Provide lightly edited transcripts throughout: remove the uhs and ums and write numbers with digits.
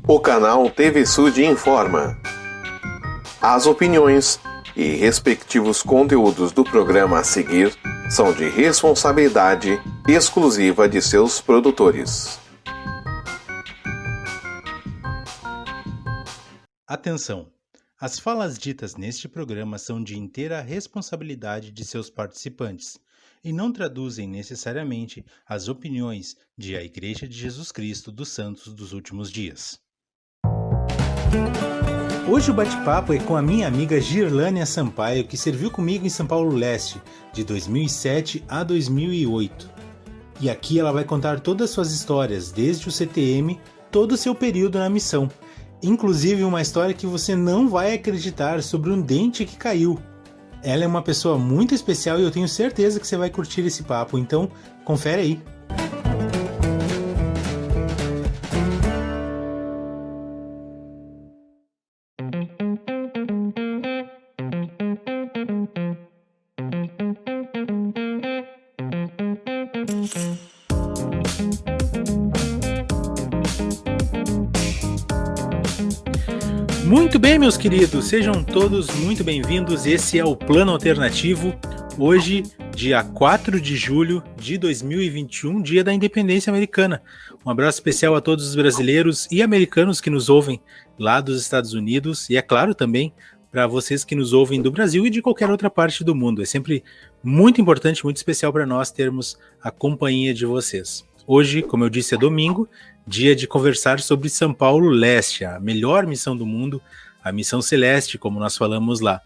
O canal TV Sud informa. As opiniões e respectivos conteúdos do programa a seguir são de responsabilidade exclusiva de seus produtores. Atenção! As falas ditas neste programa são de inteira responsabilidade de seus participantes e não traduzem necessariamente as opiniões de A Igreja de Jesus Cristo dos Santos dos Últimos Dias. Hoje o bate-papo é com a minha amiga Girlânia Sampaio, que serviu comigo em São Paulo Leste, de 2007 a 2008. E aqui ela vai contar todas as suas histórias, desde o CTM, todo o seu período na missão. Inclusive uma história que você não vai acreditar sobre um dente que caiu. Ela é uma pessoa muito especial e eu tenho certeza que você vai curtir esse papo, então confere aí. Muito bem, meus queridos, sejam todos muito bem-vindos. Esse é o Plano Alternativo. Hoje, dia 4 de julho de 2021, dia da independência americana. Um abraço especial a todos os brasileiros e americanos que nos ouvem lá dos Estados Unidos e, é claro, também para vocês que nos ouvem do Brasil e de qualquer outra parte do mundo. É sempre muito importante, muito especial para nós termos a companhia de vocês. Hoje, como eu disse, é domingo, dia de conversar sobre São Paulo Leste, a melhor missão do mundo, a missão celeste, como nós falamos lá.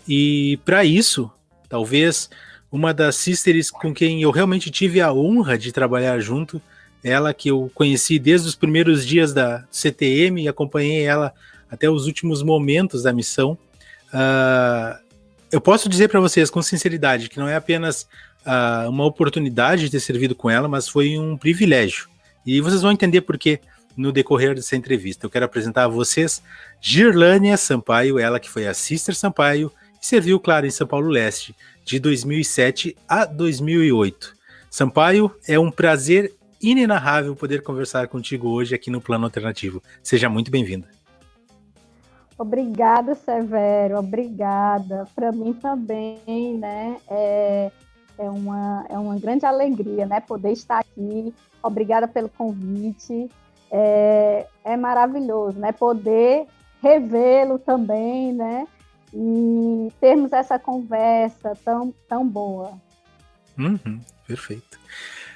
E para isso, talvez uma das sisters com quem eu realmente tive a honra de trabalhar junto, ela que eu conheci desde os primeiros dias da CTM e acompanhei ela até os últimos momentos da missão. Eu posso dizer para vocês com sinceridade que não é apenas uma oportunidade de ter servido com ela, mas foi um privilégio. E vocês vão entender por quê no decorrer dessa entrevista. Eu quero apresentar a vocês Girlânia Sampaio, ela que foi a Sister Sampaio e serviu, claro, em São Paulo Leste, de 2007 a 2008. Sampaio, é um prazer inenarrável poder conversar contigo hoje aqui no Plano Alternativo. Seja muito bem-vinda. Obrigada, Severo, obrigada. Para mim também, né? É uma grande alegria, né, poder estar aqui. Obrigada pelo convite. É maravilhoso, né, poder revê-lo também, né, e termos essa conversa tão boa. Perfeito.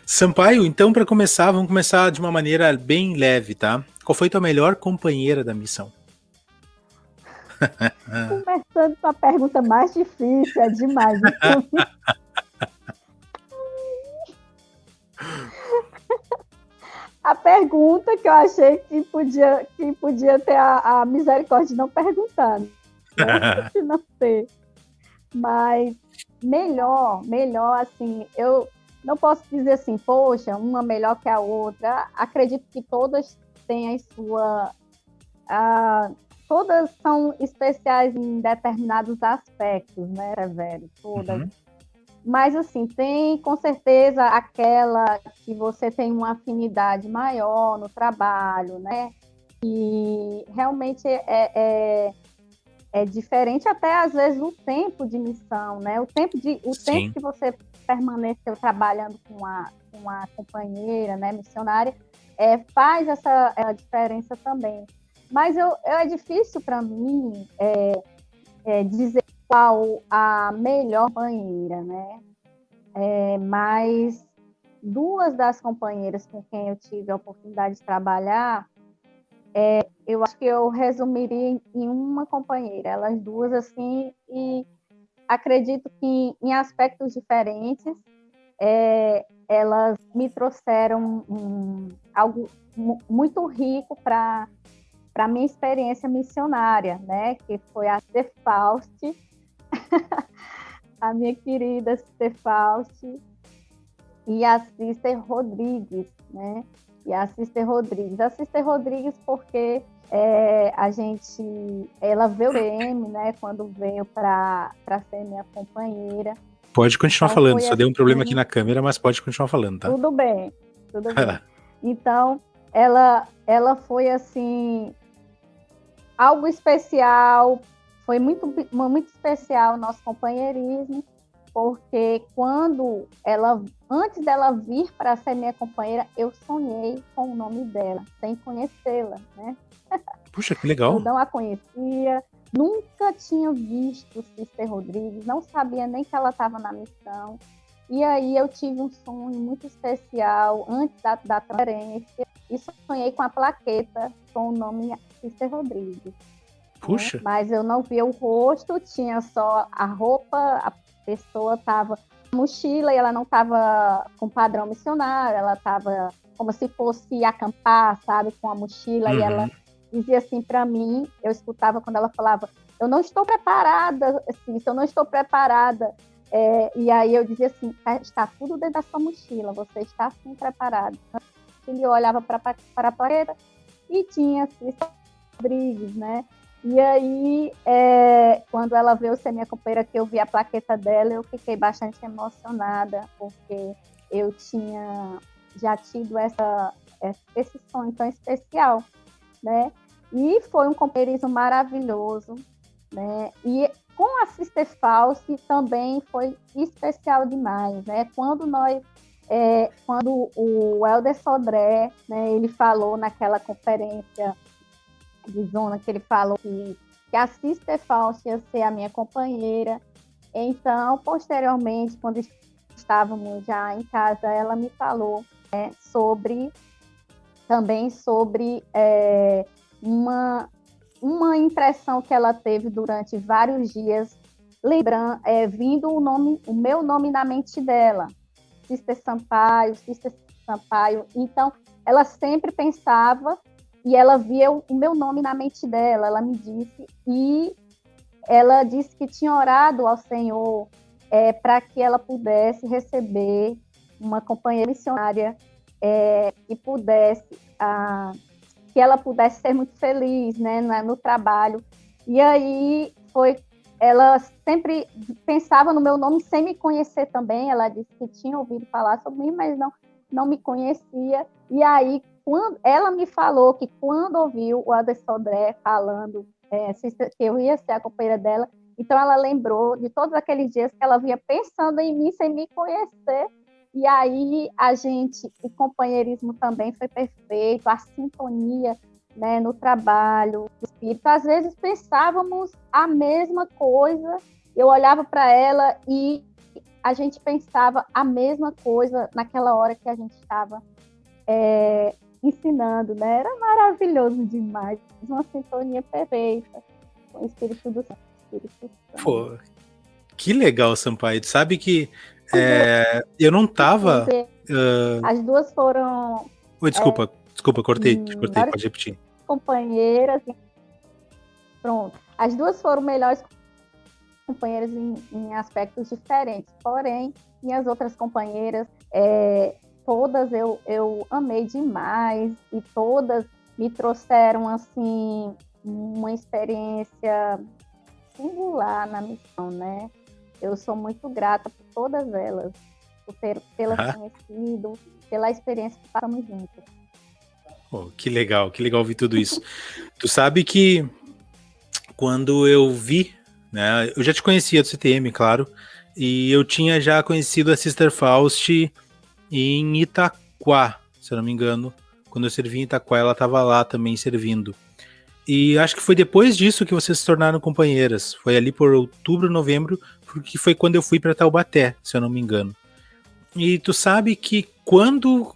Sampaio, então, para começar, vamos começar de uma maneira bem leve, tá? Qual foi tua melhor companheira da missão? Começando com a pergunta mais difícil, é demais. A pergunta que eu achei que podia ter a misericórdia de não perguntar, né? De não ter. Mas melhor, assim, eu não posso dizer assim, poxa, uma melhor que a outra. Acredito que todas têm todas são especiais em determinados aspectos, né, Severo? Todas. Mas, assim, tem com certeza aquela que você tem uma afinidade maior no trabalho, né? E realmente é diferente até, às vezes, o tempo de missão, né? O tempo que você permaneceu trabalhando com uma companheira, né, missionária, faz essa diferença também. Mas é difícil para mim dizer qual a melhor companheira, né? Mas duas das companheiras com quem eu tive a oportunidade de trabalhar, eu acho que eu resumiria em uma companheira, elas duas, assim, e acredito que em aspectos diferentes, elas me trouxeram algo muito rico para a minha experiência missionária, né? Que foi a Sister Fausti, a minha querida Sister Fausti, e a Sister Rodrigues, né? A Sister Rodrigues porque ela veio PM, né? Quando veio para ser minha companheira. Pode continuar Então, falando, só deu um problema aqui na câmera, mas pode continuar falando, tá? Tudo bem. tudo bem. Então, ela foi, assim, algo especial, foi muito especial o nosso companheirismo, porque antes dela vir para ser minha companheira, eu sonhei com o nome dela, sem conhecê-la, né? Puxa, que legal. Eu não a conhecia, nunca tinha visto Sister Rodrigues, não sabia nem que ela estava na missão. E aí eu tive um sonho muito especial antes da transferência e sonhei com a plaqueta com o nome Sister Rodrigues. Puxa. Né? Mas eu não via o rosto, tinha só a roupa, a pessoa estava com mochila e ela não estava com padrão missionário, ela estava como se fosse acampar, sabe, com a mochila, e ela dizia assim para mim, eu escutava quando ela falava, eu não estou preparada, assim, eu não estou preparada, e aí eu dizia assim, está tudo dentro da sua mochila, você está assim preparado. Ele olhava para a plaqueta e tinha Sister Rodrigues, né? E aí, quando ela veio ser minha companheira, que eu vi a plaqueta dela, eu fiquei bastante emocionada, porque eu tinha já tido esse sonho tão especial, né? E foi um companheirismo maravilhoso, né? E com a Sister Fauci também foi especial demais, né? Quando o Elder Sodré, né, ele falou naquela conferência de zona, que ele falou que a Sister Fauci ia ser a minha companheira. Então, posteriormente, quando estávamos já em casa, ela me falou sobre uma impressão que ela teve durante vários dias, lembrando, vindo o meu nome na mente dela, Sister Sampaio. Então, ela sempre pensava e ela via o meu nome na mente dela, ela me disse, e ela disse que tinha orado ao Senhor para que ela pudesse receber uma companheira missionária e que ela pudesse ser muito feliz, né, no trabalho. E aí ela sempre pensava no meu nome sem me conhecer também. Ela disse que tinha ouvido falar sobre mim, mas não me conhecia. E aí, quando ela me falou que quando ouviu o Elder Sodré falando que eu ia ser a companheira dela, então ela lembrou de todos aqueles dias que ela vinha pensando em mim sem me conhecer. E aí o companheirismo também foi perfeito, a sintonia, né, no trabalho, no espírito. Às vezes pensávamos a mesma coisa, eu olhava para ela e a gente pensava a mesma coisa naquela hora que a gente estava ensinando, né? Era maravilhoso demais, uma sintonia perfeita com o Espírito do Espírito Santo. Pô, que legal, Sampaio. Tu sabe que eu não tava... As duas foram... Oi, desculpa, cortei, pode repetir. Companheiras, pronto. As duas foram melhores companheiras em aspectos diferentes, porém, minhas outras companheiras, todas eu amei demais, e todas me trouxeram, assim, uma experiência singular na missão, né? Eu sou muito grata por todas elas, por tê-las conhecido, pela experiência que passamos juntos. Oh, que legal ouvir tudo isso. Tu sabe que quando eu vi, né, eu já te conhecia do CTM, claro, e eu tinha já conhecido a Sister Fauci em Itaquá, se eu não me engano. Quando eu servi em Itaquá, ela estava lá também servindo. E acho que foi depois disso que vocês se tornaram companheiras. Foi ali por outubro, novembro, porque foi quando eu fui para Taubaté, se eu não me engano. E tu sabe que quando...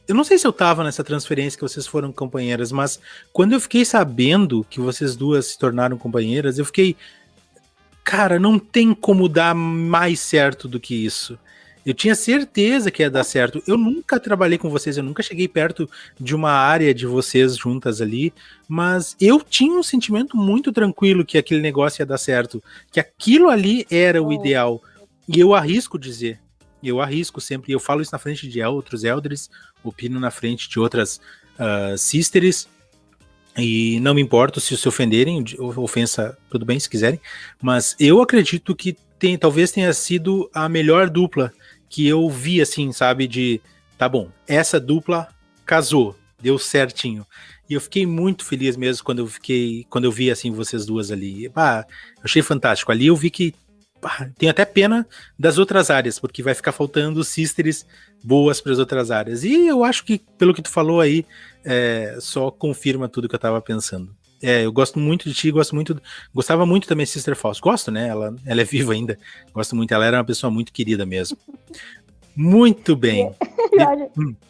Eu não sei se eu tava nessa transferência que vocês foram companheiras, mas quando eu fiquei sabendo que vocês duas se tornaram companheiras, eu fiquei... Cara, não tem como dar mais certo do que isso. Eu tinha certeza que ia dar certo. Eu nunca trabalhei com vocês, eu nunca cheguei perto de uma área de vocês juntas ali, mas eu tinha um sentimento muito tranquilo que aquele negócio ia dar certo, que aquilo ali era o ideal. E eu arrisco dizer, sempre, eu falo isso na frente de outros elders, opino na frente de outras sisters, e não me importo se ofenderem, ofensa, tudo bem se quiserem, mas eu acredito que talvez tenha sido a melhor dupla que eu vi, assim, sabe, tá bom, essa dupla casou, deu certinho. E eu fiquei muito feliz mesmo quando eu vi assim vocês duas ali. Eu achei fantástico. Ali eu vi que tenho até pena das outras áreas, porque vai ficar faltando sisters boas para as outras áreas. E eu acho que, pelo que tu falou aí, só confirma tudo que eu tava pensando. Eu gosto muito de ti, gostava muito também de Sister Falls. Gosto, né? Ela é viva ainda. Gosto muito, ela era uma pessoa muito querida mesmo. Muito bem.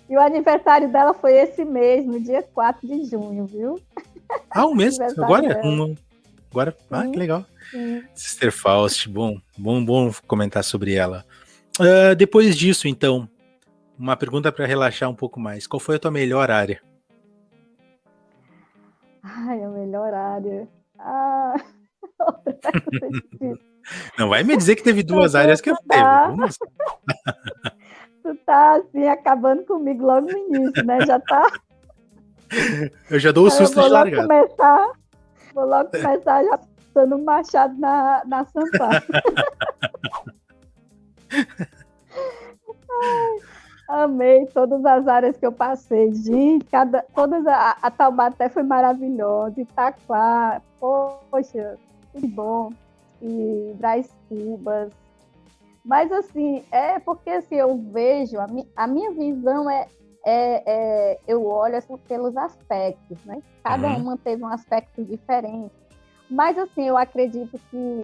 E o aniversário dela foi esse mês, no dia 4 de junho, viu? Um mês? Agora? Agora? Que legal. Sim. Sister Faust, bom comentar sobre ela. Depois disso, então, uma pergunta para relaxar um pouco mais. Qual foi a tua melhor área? A melhor área. Outra pergunta difícil. Não vai me dizer que teve duas áreas que eu teve. Vamos. Tu tá assim, acabando comigo logo no início, né? Já tá. Eu já dou o susto de largada. Vou logo começar já dando um machado na sampa. Amei todas as áreas que eu passei. Gente, a Taubaté foi maravilhosa. Itaquá, poxa, que bom. E Brás Cubas. Mas, assim, porque assim, eu vejo, a minha visão eu olho assim, pelos aspectos, né? Cada uma teve um aspecto diferente. Mas, assim, eu acredito que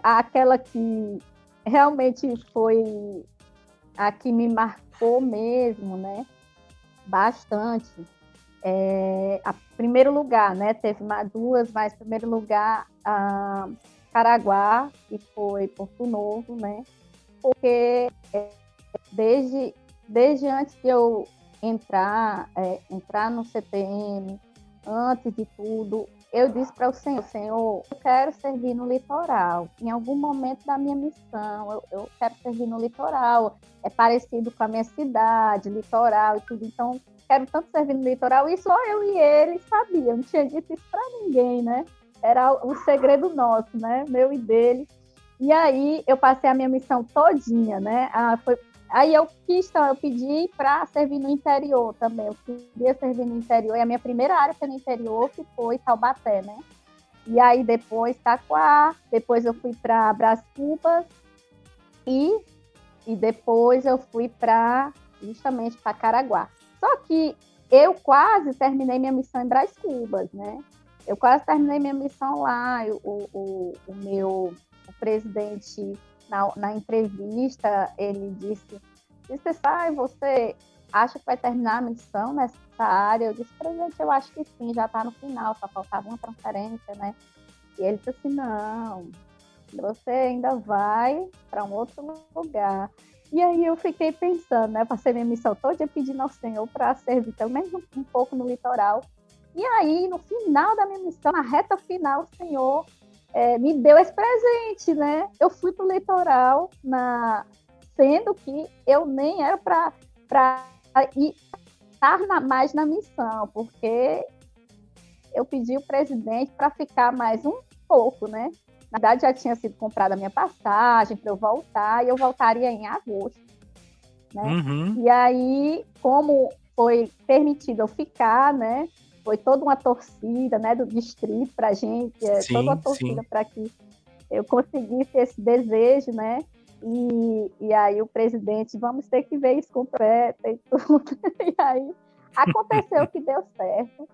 aquela que realmente foi a que me marcou mesmo, né? Bastante. A primeiro lugar, né? Teve duas, mas primeiro lugar... Caraguá, que foi Porto Novo, né? Porque desde antes de eu entrar no CTM, antes de tudo, eu disse para o Senhor, eu quero servir no litoral. Em algum momento da minha missão, eu quero servir no litoral. É parecido com a minha cidade, litoral e tudo. Então, quero tanto servir no litoral. E só eu e ele sabiam. Eu não tinha dito isso para ninguém, né? Era um segredo nosso, né? Meu e dele. E aí, eu passei a minha missão todinha, né? Aí eu pedi para servir no interior também. Eu queria servir no interior. E a minha primeira área foi no interior, que foi Taubaté, né? E aí, depois, Itaquá. Depois, eu fui para Brás Cubas. E depois, eu fui justamente para Caraguá. Só que eu quase terminei minha missão em Brás Cubas, né? Eu quase terminei minha missão lá. O presidente, na entrevista, ele disse, você acha que vai terminar a missão nessa área? Eu disse, presidente, eu acho que sim, já está no final, só faltava uma transferência, né? E ele disse assim, não, você ainda vai para um outro lugar. E aí eu fiquei pensando, né? Passei minha missão toda pedindo ao Senhor para servir pelo menos um pouco no litoral. E aí, no final da minha missão, na reta final, o Senhor me deu esse presente, né? Eu fui para o litoral, sendo que eu nem era para estar mais na missão, porque eu pedi o presidente para ficar mais um pouco, né? Na verdade, já tinha sido comprada a minha passagem para eu voltar, e eu voltaria em agosto, né? E aí, como foi permitido eu ficar, né? Foi toda uma torcida, né, do distrito para a gente, toda uma torcida para que eu conseguisse esse desejo, né? E aí o presidente, vamos ter que ver isso completo e tudo. E aí aconteceu que deu certo.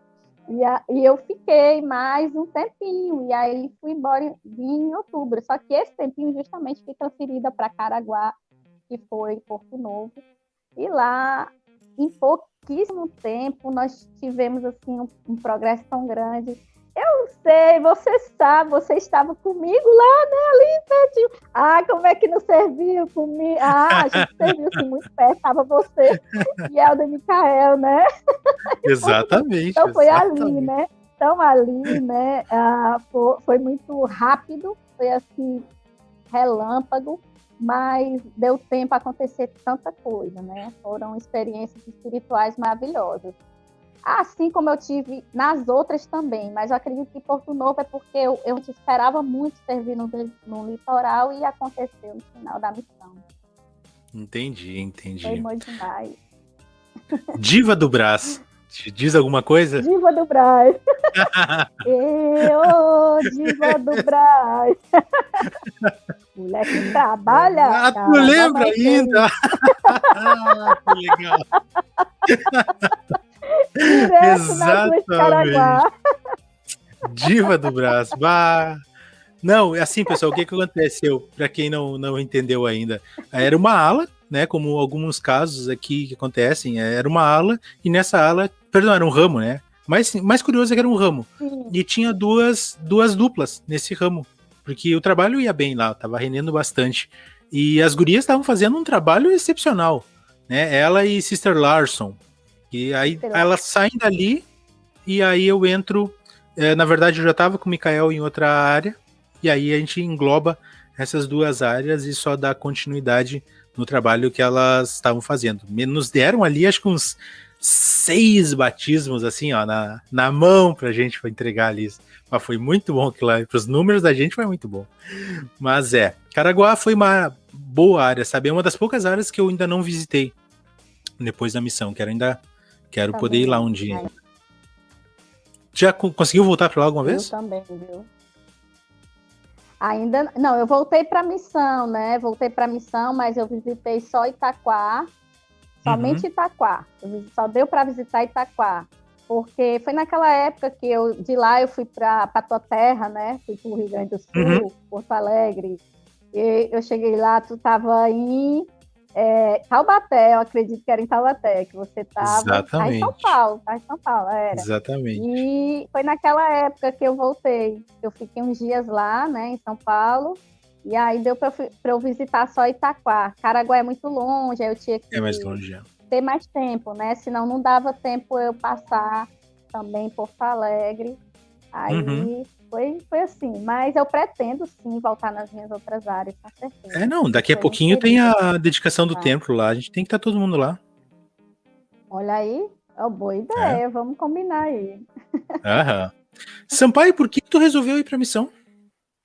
E eu fiquei mais um tempinho, e aí fui embora em outubro. Só que esse tempinho justamente fui transferida para Caraguá, que foi Porto Novo. E lá, em pouquíssimo tempo, nós tivemos assim, um progresso tão grande. Eu sei, você sabe, você estava comigo lá, né, ali pertinho. Como é que não serviu comigo? A gente serviu-se muito perto, estava você e Helder e Micael, né? Exatamente. Então foi ali, né? Então ali, né, foi muito rápido, foi assim, relâmpago, mas deu tempo a acontecer tanta coisa, né? Foram experiências espirituais maravilhosas. Assim como eu tive nas outras também, mas eu acredito que Porto Novo é porque eu esperava muito servir no litoral e aconteceu no final da missão. Entendi. Foi bom demais. Diva do Brás. Te diz alguma coisa? Diva do Brás. Diva do Brás. Mulher que trabalha. Tu lembra ainda? Que legal. Direto na Rua Caraguá. Diva do Brás. Bah. Não, assim, pessoal, o que aconteceu? Para quem não entendeu ainda, era uma ala, né? Como alguns casos aqui que acontecem, era uma ala, e nessa ala, perdão, era um ramo, né? Mas mais curioso é que era um ramo. Sim. E tinha duas duplas nesse ramo, porque o trabalho ia bem lá, tava rendendo bastante. E as gurias estavam fazendo um trabalho excepcional, né? Ela e Sister Larson. E aí elas saem dali, e aí eu entro. Na verdade, eu já estava com o Mikael em outra área, e aí a gente engloba essas duas áreas e só dá continuidade no trabalho que elas estavam fazendo. Nos deram ali, acho que uns 6 batismos, assim, ó, na mão pra gente entregar ali. Mas foi muito bom aquilo lá. Pros números da gente foi muito bom. Mas Caraguá foi uma boa área, sabe? É uma das poucas áreas que eu ainda não visitei depois da missão. Quero poder ir lá um dia. Já conseguiu voltar pra lá alguma vez? Eu também, viu? Ainda não, eu voltei para a missão, né? Voltei para a missão, mas eu visitei só Itaquá, somente Itaquá. Só deu para visitar Itaquá, porque foi naquela época que de lá eu fui para a tua terra, né? Fui para o Rio Grande do Sul, Porto Alegre. E eu cheguei lá, tu estava em Taubaté, eu acredito que era em Taubaté, que você estava. Exatamente. Em São Paulo, era. Exatamente. E foi naquela época que eu voltei. Eu fiquei uns dias lá, né, em São Paulo, e aí deu para eu visitar só Itaquá. Caraguá é muito longe, aí eu tinha que mais longe, ter mais tempo, né? Senão não dava tempo eu passar também em Porto Alegre. Aí foi assim, mas eu pretendo sim voltar nas minhas outras áreas, com certeza. Daqui a pouquinho tem a dedicação do templo lá, a gente tem que estar todo mundo lá. Olha aí, boa ideia, vamos combinar aí. Sampaio, por que tu resolveu ir pra missão?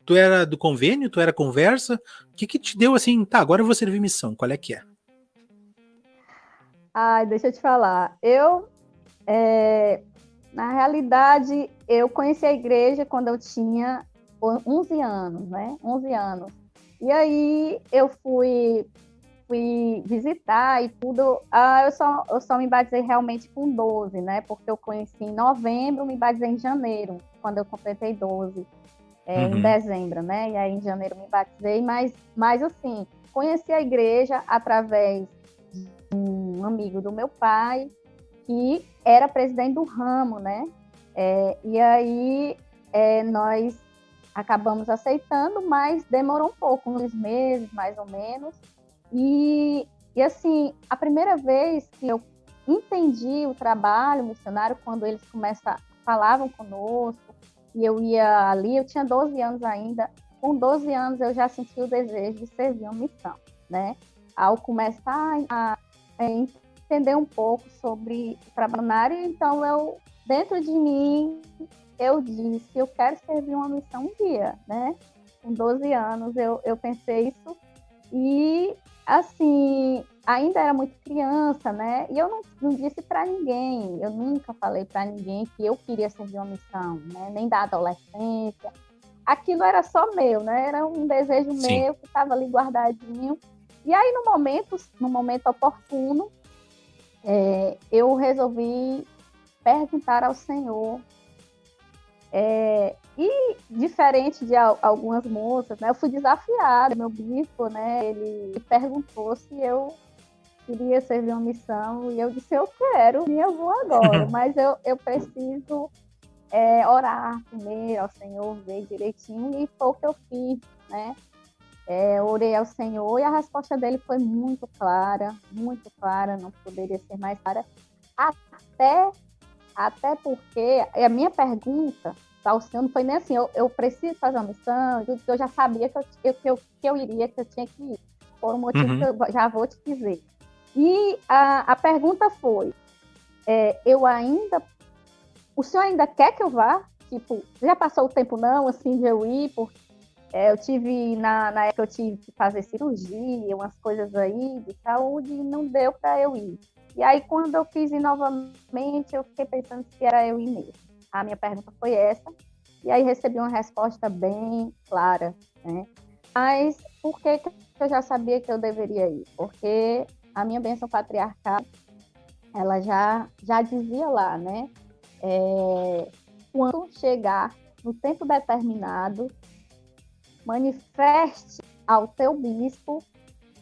Tu era do convênio, tu era conversa? O que te deu assim, agora eu vou servir missão, qual é que é? Ai, deixa eu te falar, na realidade, eu conheci a igreja quando eu tinha 11 anos, né? 11 anos. E aí eu fui visitar e tudo. Eu só me batizei realmente com 12, né? Porque eu conheci em novembro, me batizei em janeiro, quando eu completei 12, em dezembro, né? E aí em janeiro me batizei, mas assim, conheci a igreja através de um amigo do meu pai, que era presidente do ramo, né? E aí nós acabamos aceitando, mas demorou um pouco, uns meses, mais ou menos. E assim, a primeira vez que eu entendi o trabalho missionário, quando eles falavam conosco, e eu ia ali, eu tinha 12 anos ainda, com 12 anos eu já senti o desejo de servir uma missão, né? Ao começar a entender um pouco sobre o trabalho na área, então dentro de mim, eu disse, eu quero servir uma missão um dia, né? Com 12 anos eu pensei isso, e assim, ainda era muito criança, né? E eu não disse para ninguém, eu nunca falei para ninguém que eu queria servir uma missão, né? Nem da adolescência. Aquilo era só meu, né? Era um desejo meu que estava ali guardadinho. E aí, no momento oportuno, eu resolvi perguntar ao Senhor. E diferente de algumas moças, né, eu fui desafiada, meu bispo, né, ele perguntou se eu queria servir uma missão, e eu disse, eu quero, e eu vou agora, mas eu preciso orar primeiro ao Senhor, ver direitinho, e foi o que eu fiz, né? Orei ao Senhor, e a resposta dele foi muito clara, não poderia ser mais clara, até porque a minha pergunta ao Senhor não foi nem assim, eu preciso fazer uma missão, eu já sabia que eu iria, que eu tinha que ir, por um motivo que eu já vou te dizer. E a pergunta foi, o senhor ainda quer que eu vá? Tipo, já passou o tempo não, assim, de eu ir? Eu tive, na época eu tive que fazer cirurgia, umas coisas aí de saúde, e não deu para eu ir. E aí, quando eu quis ir novamente, eu fiquei pensando se era eu ir mesmo. A minha pergunta foi essa, e aí recebi uma resposta bem clara, né? Mas por que eu já sabia que eu deveria ir? Porque a minha bênção patriarcal, ela já dizia lá, né? Quando chegar no tempo determinado, manifeste ao teu bispo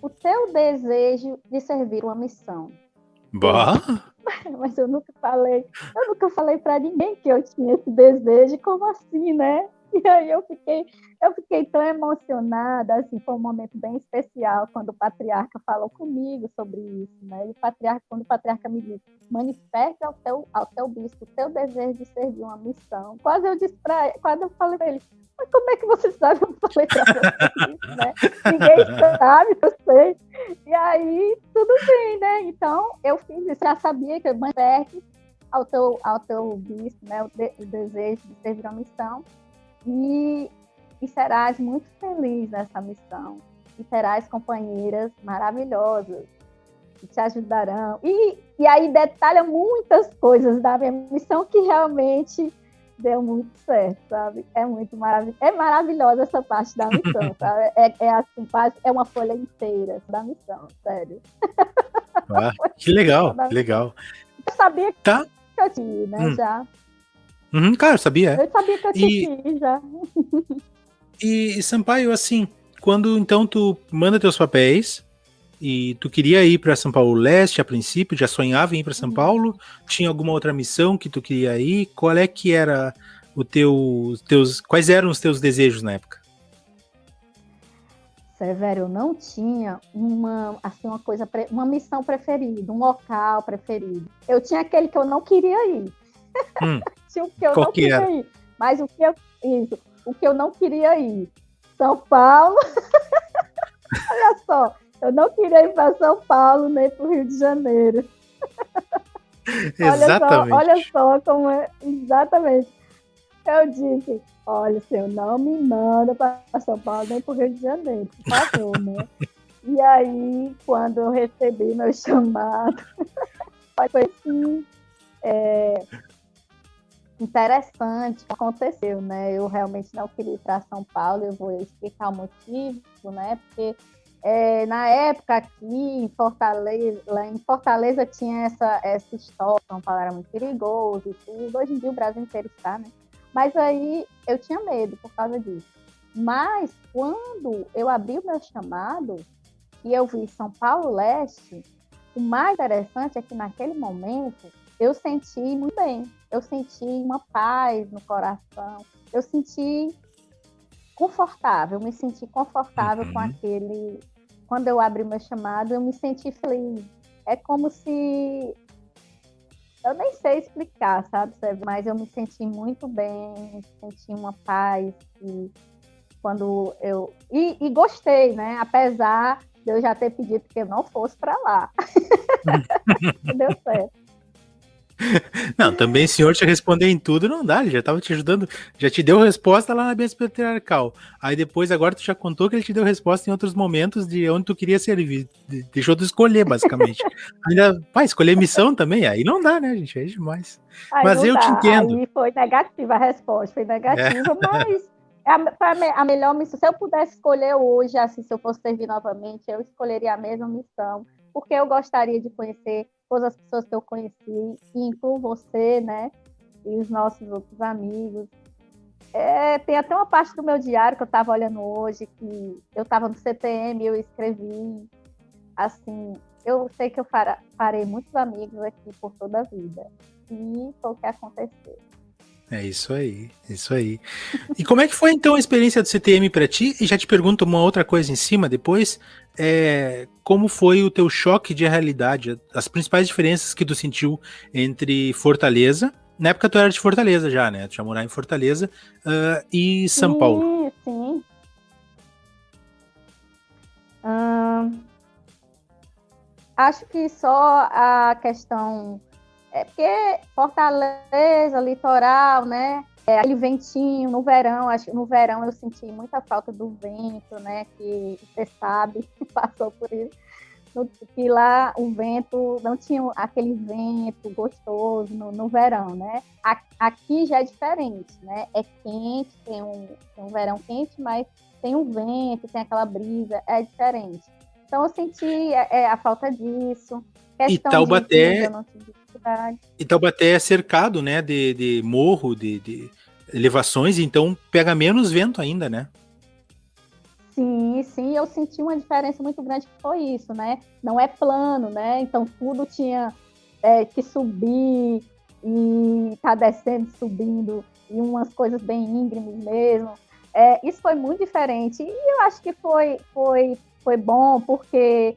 o teu desejo de servir uma missão. Bah. Mas eu nunca falei para ninguém que eu tinha esse desejo, como assim, né? E aí eu fiquei tão emocionada, assim, foi um momento bem especial quando o patriarca falou comigo sobre isso, né? E quando o patriarca me disse, manifeste ao teu bispo o teu desejo de servir uma missão. Quase eu falei para ele, mas como é que você sabe? Eu falei para você isso, né? Ninguém sabe, eu sei. E aí, tudo bem, né? Então, eu fiz isso, já sabia que eu manifeste ao teu bispo, né? O desejo de servir uma missão. E serás muito feliz nessa missão. E terás companheiras maravilhosas que te ajudarão. E aí detalha muitas coisas da minha missão que realmente deu muito certo, sabe? É muito maravilhoso. É maravilhosa essa parte da missão, sabe? Assim, é uma folha inteira da missão, sério. Ah, que legal, que legal. Eu sabia que tá. eu tinha, né, já. Claro, sabia. Eu sabia que eu tinha já. E Sampaio, assim, quando então tu manda teus papéis e tu queria ir para São Paulo Leste a princípio, já sonhava em ir para São Paulo, tinha alguma outra missão que tu queria ir? Qual é que era quais eram os teus desejos na época? Severo, eu não tinha uma missão preferida, um local preferido. Eu tinha aquele que eu não queria ir. Tinha o que eu não queria ir. Mas o que eu não queria ir. São Paulo. Olha só, eu não queria ir para São Paulo nem para o Rio de Janeiro. Exatamente. Olha só como é. Exatamente. Eu disse, olha, Senhor, não me manda para São Paulo nem para o Rio de Janeiro, por favor, né? E aí, quando eu recebi meu chamado, foi assim, interessante, aconteceu, né? Eu realmente não queria ir para São Paulo, eu vou explicar o motivo, né? Porque na época aqui em Fortaleza tinha essa história, São Paulo era muito perigoso e tudo, hoje em dia o Brasil inteiro está, né? Mas aí eu tinha medo por causa disso. Mas quando eu abri o meu chamado e eu vi São Paulo Leste, o mais interessante é que naquele momento eu senti muito bem. Eu senti uma paz no coração. Eu senti confortável, me senti confortável com aquele... Quando eu abri o meu chamado, eu me senti feliz. É como se... Eu nem sei explicar, sabe? Mas eu me senti muito bem, me senti uma paz. E quando eu... E gostei, né? Apesar de eu já ter pedido que eu não fosse para lá. Deu certo. Não, também o senhor te responder em tudo não dá, ele já estava te ajudando, já te deu resposta lá na bênção patriarcal. Aí depois, agora tu já contou que ele te deu resposta em outros momentos de onde tu queria servir, deixou tu escolher, basicamente. Ainda, escolher missão também, aí não dá, né, gente, é demais. Mas eu te entendo. Aí foi negativa a resposta, foi negativa, mas a melhor missão, se eu pudesse escolher hoje, assim, se eu fosse servir novamente, eu escolheria a mesma missão, porque eu gostaria de conhecer todas as pessoas que eu conheci, e incluo você, né, e os nossos outros amigos. Tem até uma parte do meu diário que eu estava olhando hoje, que eu estava no CTM, eu escrevi, assim, eu sei que eu farei muitos amigos aqui por toda a vida, e foi o que aconteceu. É isso aí, isso aí. E como é que foi então a experiência do CTM para ti? E já te pergunto uma outra coisa em cima depois, como foi o teu choque de realidade, as principais diferenças que tu sentiu entre Fortaleza, na época tu era de Fortaleza já, né? Tu já morava em Fortaleza, e São Paulo. Sim. Acho que só a questão... porque Fortaleza, litoral, né? Aquele ventinho no verão, no verão eu senti muita falta do vento, né? Que você sabe, passou por isso. Que lá o vento, não tinha aquele vento gostoso no verão, né? Aqui já é diferente, né? É quente, tem um verão quente, mas tem um vento, tem aquela brisa, é diferente. Então eu senti a falta disso. E Taubaté é cercado, né, de morro, de elevações, então pega menos vento ainda, né? Sim, eu senti uma diferença muito grande que foi isso, né? Não é plano, né? Então tudo tinha que subir e tá descendo, subindo, e umas coisas bem íngremes mesmo. Isso foi muito diferente e eu acho que foi bom, porque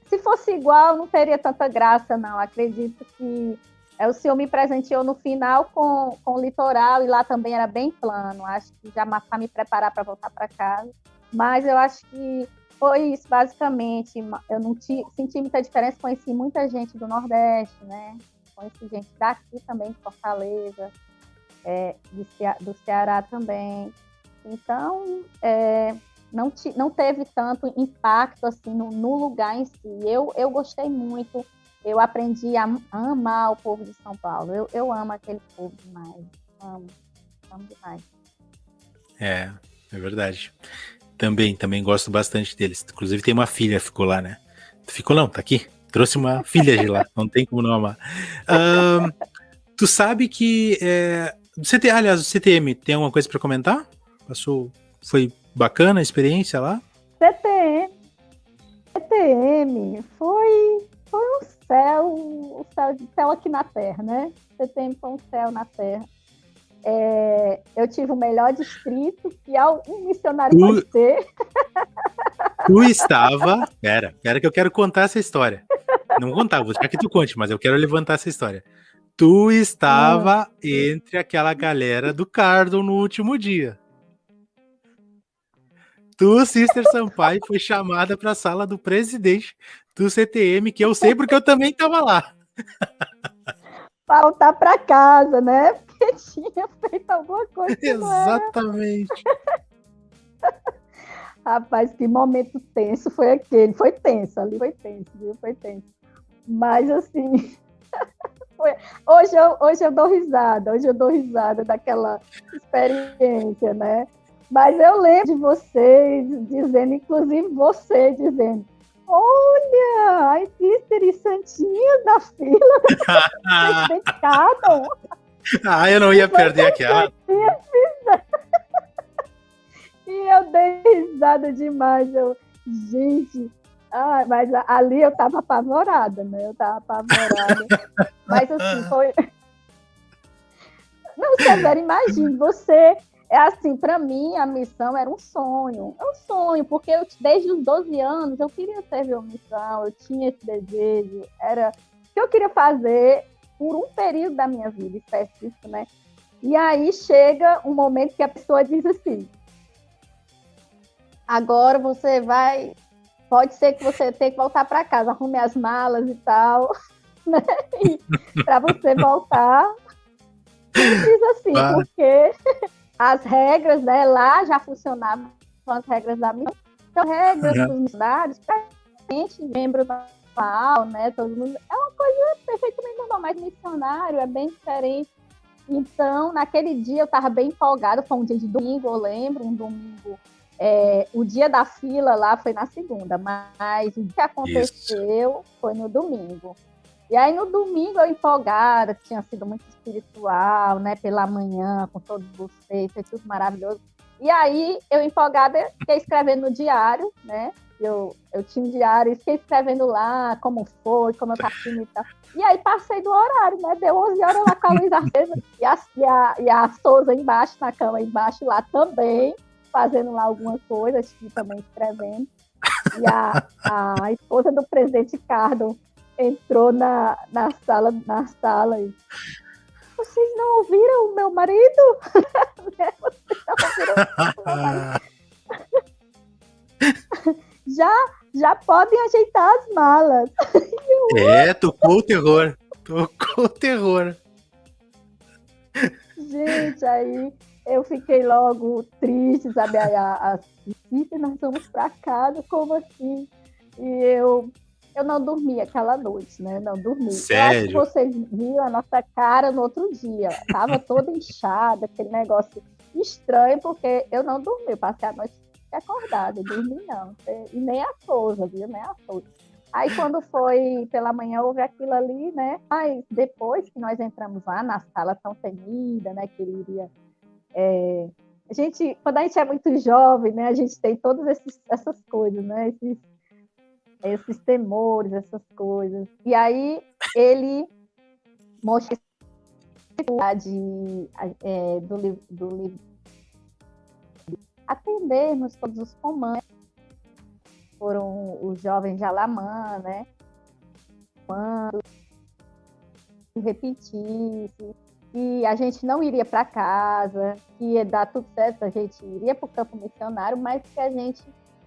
se fosse igual não teria tanta graça, não. Acredito que o senhor me presenteou no final com o litoral, e lá também era bem plano. Acho que já para me preparar para voltar para casa. Mas eu acho que foi isso, basicamente. Eu não senti muita diferença, conheci muita gente do Nordeste, né? Conheci gente daqui também, de Fortaleza, do Ceará também. Então, não teve tanto impacto assim, no lugar em si. Eu gostei muito. Eu aprendi a amar o povo de São Paulo. Eu amo aquele povo demais. Amo demais. É verdade. Também gosto bastante deles. Inclusive tem uma filha que ficou lá, né? Ficou não, tá aqui. Trouxe uma filha de lá. Não tem como não amar. Tu sabe que... aliás, o CTM, tem alguma coisa para comentar? Foi bacana a experiência lá? CTM foi um céu aqui na Terra, né? CTM foi um céu na Terra. Eu tive o melhor distrito, que um missionário pode ter. Tu estava... Pera que eu quero contar essa história. Não contar, vou deixar que tu conte, mas eu quero levantar essa história. Tu estava entre aquela galera do Cardon no último dia. Tu, Sister Sampaio, foi chamada para a sala do presidente do CTM, que eu sei porque eu também estava lá. Voltar para casa, né? Porque tinha feito alguma coisa que Exatamente. Não era. Rapaz, que momento tenso foi aquele. Foi tenso, ali foi tenso, viu? Foi tenso. Mas, assim... Hoje eu dou risada daquela experiência, né? Mas eu lembro de vocês dizendo, inclusive você dizendo, olha, as Sister e Santinhas da fila, vocês identificaram. Eu não ia perder aquela. E eu dei risada demais. Gente, mas ali eu tava apavorada, né? Mas assim, foi... Não, Severo, imagine, você... assim, para mim, a missão era um sonho. É um sonho, porque desde os 12 anos eu queria servir uma missão, eu tinha esse desejo, era o que eu queria fazer por um período da minha vida específico, né? E aí chega um momento que a pessoa diz assim, agora você vai, pode ser que você tenha que voltar para casa, arrume as malas e tal, né? Para você voltar. Ele diz assim, porque as regras, né, lá já funcionavam com as regras da missão. Então, regras dos missionários, para a gente, membro normal, né, todo mundo, é uma coisa perfeitamente normal, mas missionário é bem diferente. Então, naquele dia eu estava bem empolgada, foi um dia de domingo, eu lembro, um domingo, o dia da fila lá foi na segunda, mas o que aconteceu foi no domingo. E aí, no domingo, eu empolgada, que tinha sido muito espiritual, né? Pela manhã, com todos vocês, foi tudo maravilhoso. E aí, eu empolgada, fiquei escrevendo no diário, né? Eu tinha um diário, fiquei escrevendo lá como foi, como eu estava e tal. E aí, passei do horário, né? Deu 11 horas lá com a luz acesa. E a Souza embaixo, na cama embaixo lá também, fazendo lá algumas coisas, que também escrevendo. E a esposa do presidente Cardon entrou na sala e vocês não ouviram o meu marido? Vocês não ouviram o meu marido? Já podem ajeitar as malas. Tocou o terror. Gente, aí eu fiquei logo triste, sabe? Aí nós vamos para casa, como assim? E eu não dormi aquela noite, né? Não dormi. Sério? Eu acho que vocês viram a nossa cara no outro dia. Tava toda inchada, aquele negócio estranho, porque eu não dormi. Eu passei a noite acordada, dormi não. E nem a Souza, viu? Nem a Souza. Aí quando foi pela manhã, houve aquilo ali, né? Mas depois que nós entramos lá na sala tão temida, né? Que ele iria... quando a gente é muito jovem, né? A gente tem todas essas coisas, né? Esses temores, essas coisas. E aí ele mostra do livro atendermos todos os comandos. Foram os jovens de Alamã, né? Quando repetisse, que a gente não iria para casa, que ia dar tudo certo, a gente iria para o campo missionário, mas que a gente,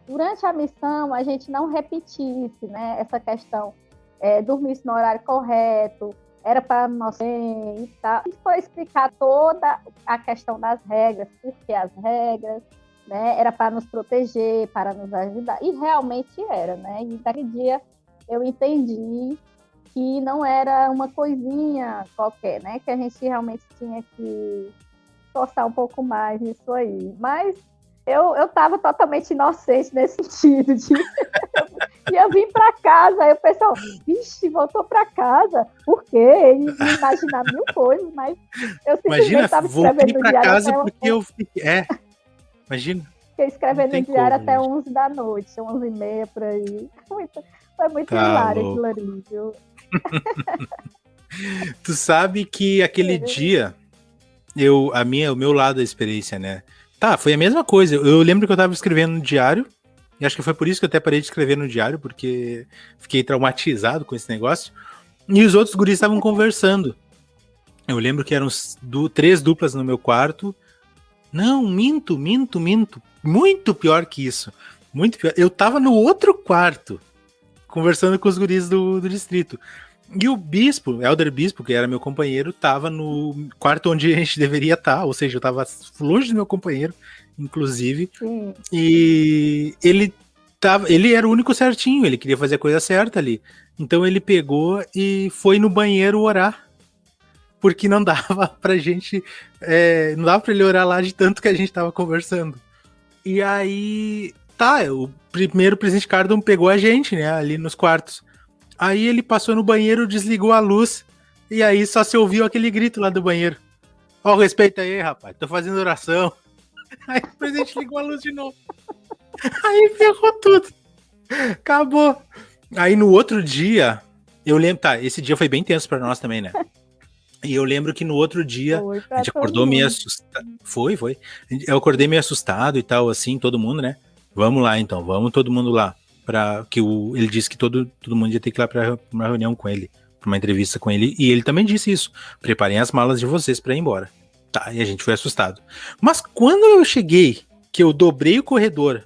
durante a missão, a gente não repetisse, né? Essa questão, dormisse no horário correto, era para nós e tal. E foi explicar toda a questão das regras, por que as regras, né? Era para nos proteger, para nos ajudar. E realmente era, né? E daquele dia eu entendi que não era uma coisinha qualquer, né? Que a gente realmente tinha que esforçar um pouco mais nisso aí. Mas eu estava totalmente inocente nesse sentido. E eu vim para casa, aí o pessoal, vixe, voltou para casa, por quê? E imaginar mil coisas, mas eu simplesmente estava escrevendo no diário casa porque eu fiquei... Imagina. Fiquei escrevendo no diário até 11 da noite, 11h30 por aí. Foi muito hilário aquilo ali, viu? Tu sabe que aquele dia, o meu lado da experiência, né? Tá, foi a mesma coisa. Eu lembro que eu tava escrevendo no diário, e acho que foi por isso que eu até parei de escrever no diário, porque fiquei traumatizado com esse negócio. E os outros guris estavam conversando. Eu lembro que eram 3 duplas no meu quarto. Não, minto. Muito pior que isso. Muito pior. Eu tava no outro quarto, conversando com os guris do distrito. E o bispo, Elder Bispo, que era meu companheiro, tava no quarto onde a gente deveria estar, ou seja, eu tava longe do meu companheiro, inclusive. Sim. E ele era o único certinho, ele queria fazer a coisa certa ali. Então ele pegou e foi no banheiro orar, porque não dava pra gente, não dava pra ele orar lá de tanto que a gente tava conversando. E aí, o primeiro presidente Cardon pegou a gente, né, ali nos quartos. Aí ele passou no banheiro, desligou a luz, e aí só se ouviu aquele grito lá do banheiro. Ó, respeita aí, rapaz, tô fazendo oração. Aí o presidente ligou a luz de novo. Aí ferrou tudo. Acabou. Aí no outro dia, eu lembro, esse dia foi bem tenso pra nós também, né? E eu lembro que no outro dia, a gente acordou meio assustado. Foi. Eu acordei meio assustado e tal, assim, todo mundo, né? Vamos lá, então, vamos todo mundo lá. Ele disse que todo mundo ia ter que ir lá pra uma reunião com ele, pra uma entrevista com ele. E ele também disse isso. Preparem as malas de vocês pra ir embora. Tá, e a gente foi assustado. Mas quando eu cheguei, que eu dobrei o corredor,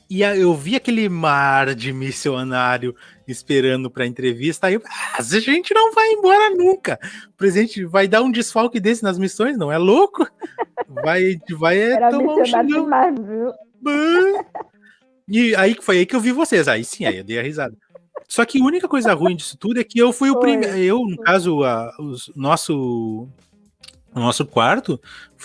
e eu vi aquele mar de missionário esperando pra entrevista, aí eu, a gente não vai embora nunca. O presidente vai dar um desfalque desse nas missões, não é louco? Vai tomar um chinão. E aí foi aí que eu vi vocês, aí sim, aí eu dei a risada. Só que a única coisa ruim disso tudo é que eu fui o primeiro, no caso, o nosso quarto,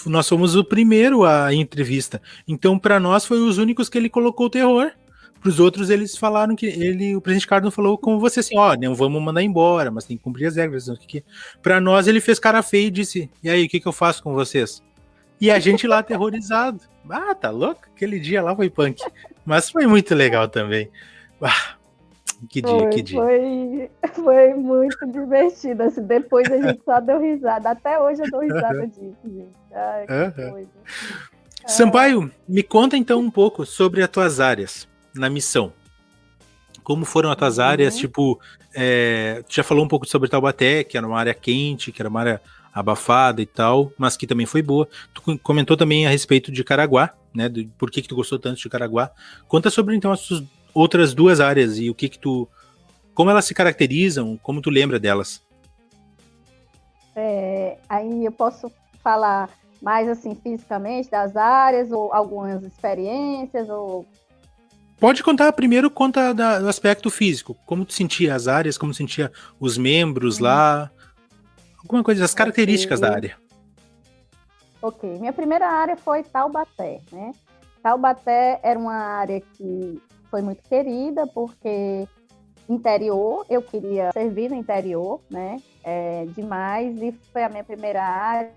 nós fomos o primeiro a entrevista. Então, para nós, foi os únicos que ele colocou o terror. Para os outros, eles falaram que o presidente Cardon falou como você assim, não vamos mandar embora, mas tem que cumprir as regras. Para nós, ele fez cara feia e disse, e aí, o que eu faço com vocês? E a gente lá aterrorizado. Tá louco? Aquele dia lá foi punk. Mas foi muito legal também. Que dia. Foi muito divertido. Assim, depois a gente só deu risada. Até hoje eu dou risada disso, gente. Ai, que coisa. Sampaio, me conta então um pouco sobre as tuas áreas na missão. Como foram as tuas áreas? Tipo, tu já falou um pouco sobre Taubaté, que era uma área quente, que era uma área abafada e tal, mas que também foi boa. Tu comentou também a respeito de Caraguá, né? Por que tu gostou tanto de Caraguá. Conta sobre então as suas outras 2 áreas e como elas se caracterizam, como tu lembra delas. Aí eu posso falar mais assim fisicamente das áreas ou algumas experiências ou Pode contar primeiro, conta do aspecto físico. Como tu sentia as áreas, como sentia os membros lá, alguma coisa, as características da área. Ok, minha primeira área foi Taubaté, né? Taubaté era uma área que foi muito querida, porque interior, eu queria servir no interior, né? Demais, e foi a minha primeira área,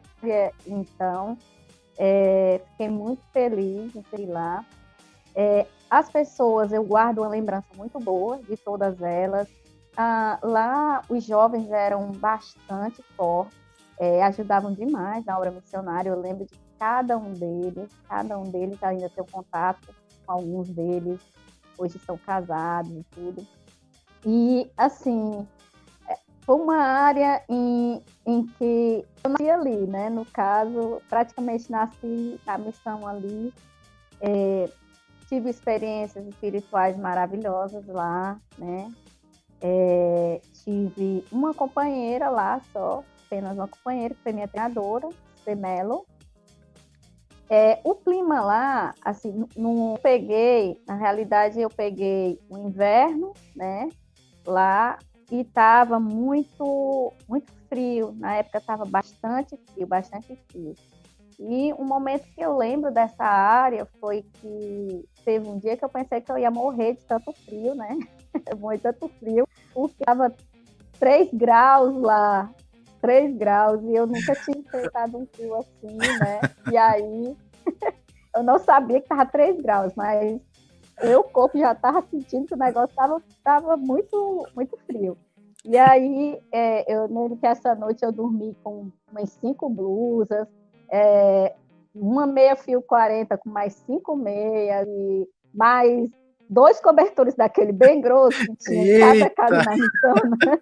então fiquei muito feliz em ser lá. As pessoas, eu guardo uma lembrança muito boa de todas elas. Lá, os jovens eram bastante fortes, ajudavam demais na obra missionária. Eu lembro de cada um deles ainda tenho contato com alguns deles, hoje são casados e tudo. E, assim, foi uma área em que eu nasci ali, né? No caso, praticamente nasci na missão ali. Tive experiências espirituais maravilhosas lá, né? Tive uma companheira lá só, apenas uma companheira, que foi minha treinadora, Semelo. O clima lá, assim, não peguei, na realidade eu peguei o inverno, né? Lá, e estava muito, muito frio. Na época estava bastante frio. E um momento que eu lembro dessa área foi que teve um dia que eu pensei que eu ia morrer de tanto frio, né? Muito tanto frio, porque estava 3 graus lá, 3 graus, e eu nunca tinha enfrentado um frio assim, né? E aí, eu não sabia que estava 3 graus, mas o corpo já estava sentindo que o negócio estava muito, muito frio. E aí, eu lembro que essa noite eu dormi com umas 5 blusas, uma meia fio 40 com mais 5 meias, e mais 2 cobertores daquele bem grosso que tinha em cada casa na missão, né?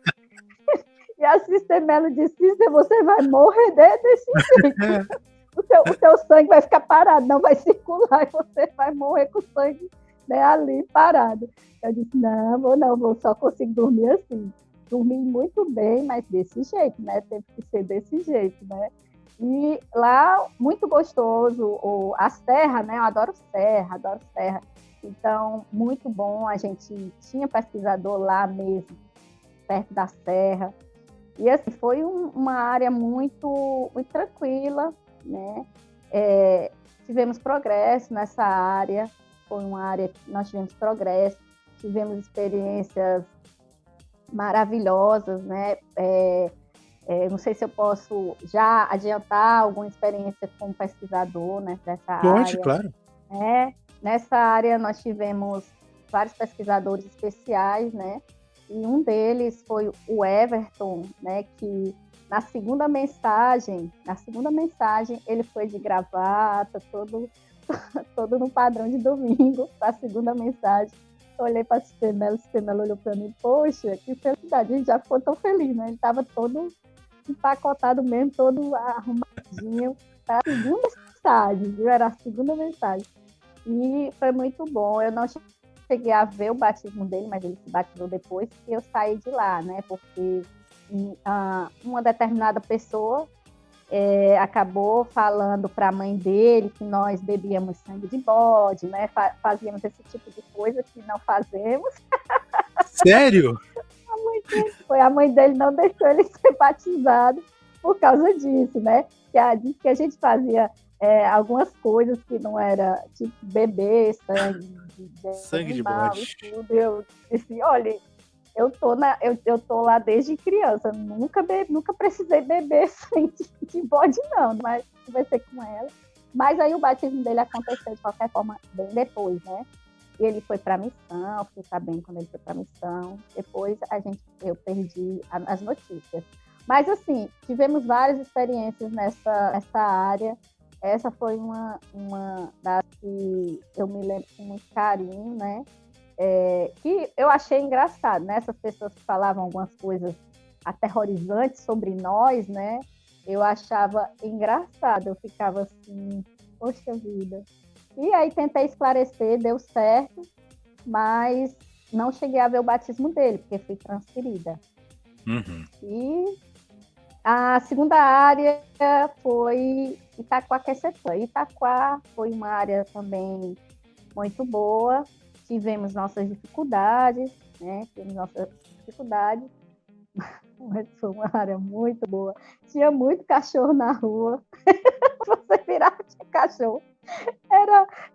E a Sister Melo disse: Sister, você vai morrer desse jeito. O teu sangue vai ficar parado, não vai circular, e você vai morrer com o sangue, né, ali parado. Eu disse: não, só consigo dormir assim. Dormi muito bem, mas desse jeito, né? Teve que ser desse jeito, né? E lá, muito gostoso, a serra, né? Eu adoro serra. Então, muito bom. A gente tinha pesquisador lá mesmo, perto da serra. E assim, foi uma área muito, muito tranquila, né? Tivemos progresso nessa área. Foi uma área que nós tivemos progresso. Tivemos experiências maravilhosas, né? Não sei se eu posso já adiantar alguma experiência como pesquisador, né, dessa área. Pode, claro. Nessa área nós tivemos vários pesquisadores especiais, né? E um deles foi o Everton, né? Que na segunda mensagem, ele foi de gravata, todo no padrão de domingo, para a segunda mensagem. Eu olhei para o Sister Melo olhou para mim: poxa, que felicidade, a gente já ficou tão feliz, né? Ele estava todo empacotado mesmo, todo arrumadinho. Era a segunda mensagem, viu? Era a segunda mensagem. E foi muito bom. Eu não cheguei a ver o batismo dele, mas ele se batizou depois que eu saí de lá, né? Porque uma determinada pessoa acabou falando para a mãe dele que nós bebíamos sangue de bode, né? Fazíamos esse tipo de coisa que não fazemos. Sério? A mãe dele não deixou ele ser batizado por causa disso, né? Diz que a gente fazia algumas coisas que não era, tipo, beber sangue de animal e tudo. Eu disse: olha, eu tô lá desde criança, nunca precisei beber sangue de bode, não, mas conversei com ela. Mas aí o batismo dele aconteceu de qualquer forma bem depois, né? E ele foi para a missão, fiquei sabendo quando ele foi para a missão. Depois eu perdi as notícias. Mas, assim, tivemos várias experiências nessa área. Essa foi uma das que eu me lembro com muito carinho, né? Que eu achei engraçado, né? Essas pessoas que falavam algumas coisas aterrorizantes sobre nós, né? Eu achava engraçado, eu ficava assim, poxa vida. E aí tentei esclarecer, deu certo, mas não cheguei a ver o batismo dele, porque fui transferida. Uhum. E A segunda área foi Itaquaquecetuba. Itaquá foi uma área também muito boa. Tivemos nossas dificuldades, né? Mas foi uma área muito boa. Tinha muito cachorro na rua. Você virava de cachorro.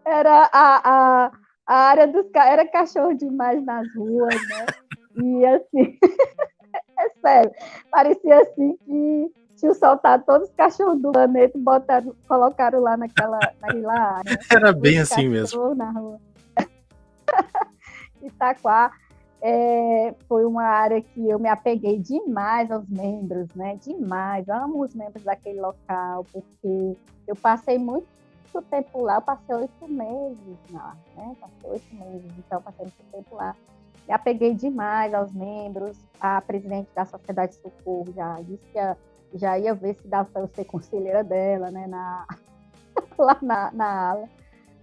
Era a área era cachorro demais nas ruas, né? E assim, é sério, parecia assim que tinham soltado todos os cachorros do planeta e colocaram lá naquela área. Era bem assim mesmo. Na rua. Itaquá foi uma área que eu me apeguei demais aos membros, né? Demais. Amo os membros daquele local, porque eu passei muito tempo lá, eu passei 8 meses lá, né? Passei 8 meses, então passei muito tempo lá. Me apeguei demais aos membros. A presidente da Sociedade de Socorro já disse que já ia ver se dava para eu ser conselheira dela, né? Lá na ala.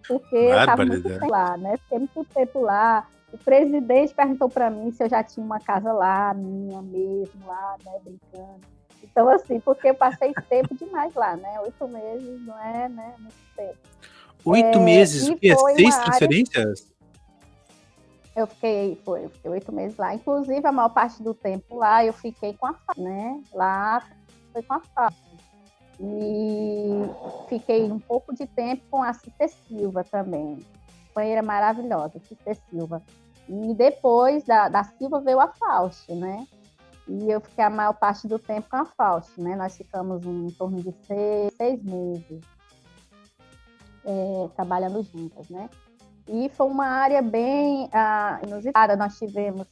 Porque eu estava muito tempo lá, né? Fiquei muito tempo lá. O presidente perguntou para mim se eu já tinha uma casa lá, minha mesmo, lá, né? Brincando. Então, assim, porque eu passei tempo demais lá, né? 8 meses não é, né? Muito tempo. 8 meses? O quê? 6 transferências? Eu fiquei 8 meses lá. Inclusive, a maior parte do tempo lá, eu fiquei com a FAO, né? Lá foi com a FAO. E fiquei um pouco de tempo com a Cícera Silva também. Companheira maravilhosa, Cícera Silva. E depois da Silva veio a Fausto, né? E eu fiquei a maior parte do tempo com a Fausto, né? Nós ficamos em torno de 6 meses trabalhando juntas, né? E foi uma área bem inusitada. Nós tivemos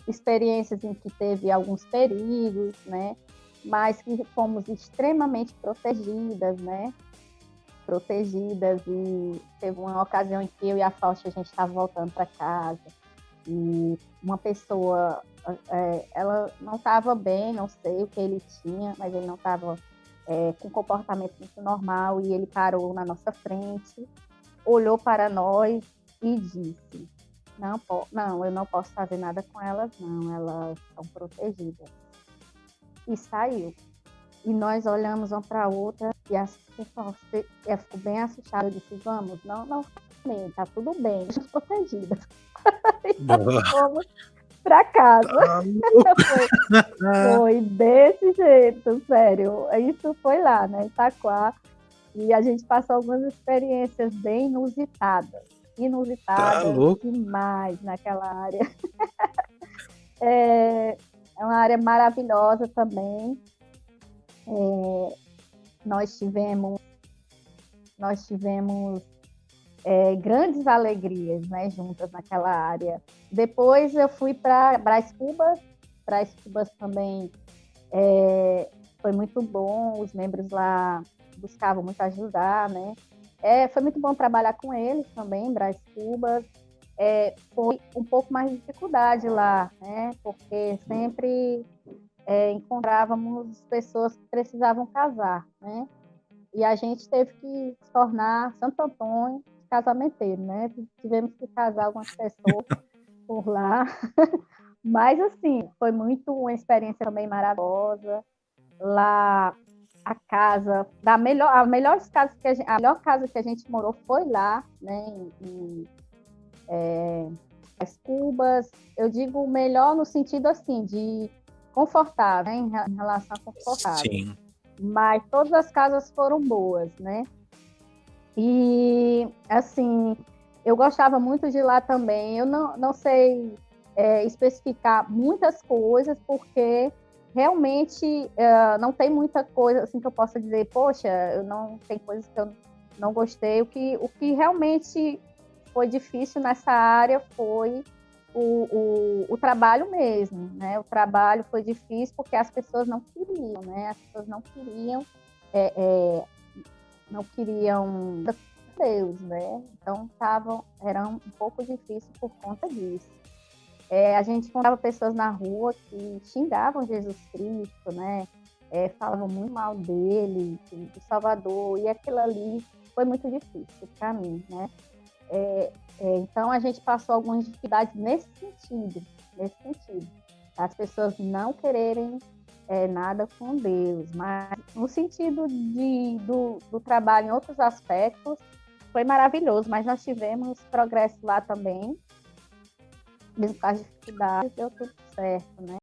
experiências em que teve alguns perigos, né? Mas que fomos extremamente protegidas, né? Protegidas, e teve uma ocasião em que eu e a Fausto, a gente estava voltando para casa e uma pessoa, ela não estava bem, não sei o que ele tinha, mas ele não estava com comportamento muito normal, e ele parou na nossa frente, olhou para nós e disse: não, eu não posso fazer nada com elas, não, elas são protegidas. E saiu. E nós olhamos uma para a outra e a pessoa ficou bem assustada. Eu disse: vamos, não, tá tudo bem, estamos protegidas. E nós fomos para casa. Foi desse jeito, sério. Isso foi lá, né, Itaquá. E a gente passou algumas experiências bem inusitadas demais naquela área. É uma área maravilhosa também. Nós tivemos grandes alegrias, né, juntas naquela área. Depois eu fui para Brás Cubas. Brás Cubas também foi muito bom, os membros lá buscavam muito ajudar, né? Foi muito bom trabalhar com eles também, Brás Cubas. Foi um pouco mais de dificuldade lá, né? Porque sempre encontrávamos pessoas que precisavam casar, né? E a gente teve que se tornar Santo Antônio casamenteiro, né? Tivemos que casar algumas pessoas por lá. Mas, assim, foi uma experiência também maravilhosa. Lá, a casa, a melhor casa que a gente morou foi lá, né? As Cubas. Eu digo melhor no sentido, assim, de confortável, né? Em relação a confortável. Sim. Mas todas as casas foram boas, né? E, assim, eu gostava muito de lá também. Eu não sei especificar muitas coisas, porque realmente não tem muita coisa assim que eu possa dizer, poxa, tem coisas que eu não gostei. O que realmente foi difícil nessa área foi o trabalho mesmo, né? O trabalho foi difícil porque as pessoas não queriam, né? As pessoas não queriam Deus, né? Então era um pouco difícil por conta disso. A gente encontrava pessoas na rua que xingavam Jesus Cristo, né? Falavam muito mal dele, do Salvador, e aquilo ali foi muito difícil para mim, né? Então a gente passou algumas dificuldades nesse sentido, as pessoas não quererem nada com Deus, mas no sentido do trabalho em outros aspectos, foi maravilhoso, mas nós tivemos progresso lá também, mesmo com as dificuldades, deu tudo certo, né?